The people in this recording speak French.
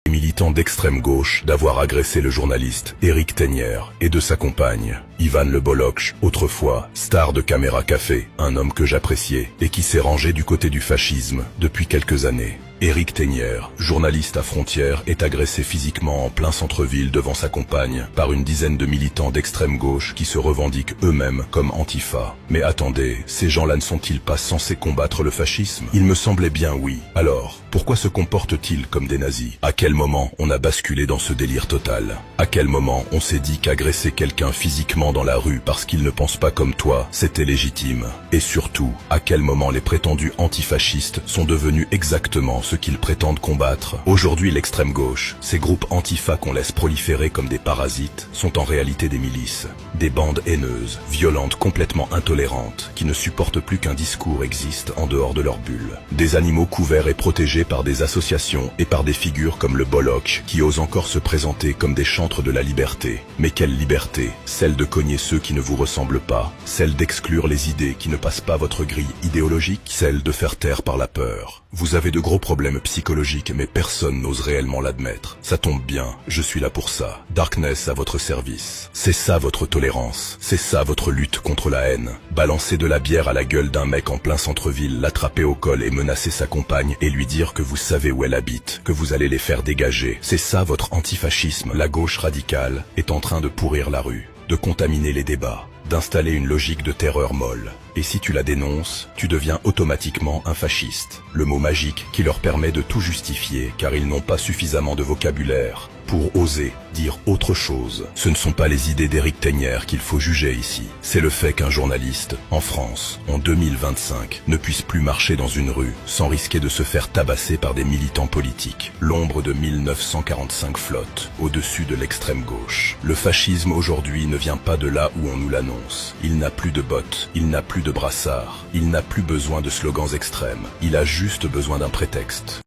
Les militants d'extrême gauche d'avoir agressé le journaliste Éric Tegnière et de sa compagne, Ivan Le Bolokh, autrefois star de Caméra Café, un homme que j'appréciais et qui s'est rangé du côté du fascisme depuis quelques années. Éric Tegnière, journaliste à Frontières, est agressé physiquement en plein centre-ville devant sa compagne par une dizaine de militants d'extrême gauche qui se revendiquent eux-mêmes comme Antifa. Mais attendez, ces gens-là ne sont-ils pas censés combattre le fascisme? Il me semblait bien oui. Alors, pourquoi se comportent-ils comme des nazis? À quel moment on a basculé dans ce délire total? À quel moment on s'est dit qu'agresser quelqu'un physiquement dans la rue parce qu'il ne pense pas comme toi, c'était légitime? Et surtout, à quel moment les prétendus antifascistes sont devenus exactement ce qu'ils prétendent combattre? Aujourd'hui, l'extrême gauche, ces groupes Antifa qu'on laisse proliférer comme des parasites, sont en réalité des milices, des bandes haineuses, violentes, complètement intolérantes, qui ne supportent plus qu'un discours existe en dehors de leur bulle. Des animaux couverts et protégés par des associations et par des figures comme le Bolokh, qui osent encore se présenter comme des chantres de la liberté. Mais quelle liberté? Celle de cogner ceux qui ne vous ressemblent pas, celle d'exclure les idées qui ne passent pas votre grille idéologique, celle de faire taire par la peur. Vous avez de gros problèmes psychologiques, mais personne n'ose réellement l'admettre. Ça tombe bien, je suis là pour ça. Darkness à votre service. C'est ça votre tolérance, c'est ça votre lutte contre la haine. Balancer de la bière à la gueule d'un mec en plein centre-ville, l'attraper au col et menacer sa compagne et lui dire que vous savez où elle habite, que vous allez les faire dégager. C'est ça votre antifascisme. La gauche radicale est en train de pourrir la rue, de contaminer les débats, d'installer une logique de terreur molle. Et si tu la dénonces, tu deviens automatiquement un fasciste. Le mot magique qui leur permet de tout justifier car ils n'ont pas suffisamment de vocabulaire pour oser dire autre chose. Ce ne sont pas les idées d'Éric Tegnière qu'il faut juger ici. C'est le fait qu'un journaliste, en France, en 2025, ne puisse plus marcher dans une rue sans risquer de se faire tabasser par des militants politiques. L'ombre de 1945 flotte au-dessus de l'extrême gauche. Le fascisme aujourd'hui ne vient pas de là où on nous l'annonce. Il n'a plus de bottes, il n'a plus de brassard, il n'a plus besoin de slogans extrêmes. Il a juste besoin d'un prétexte.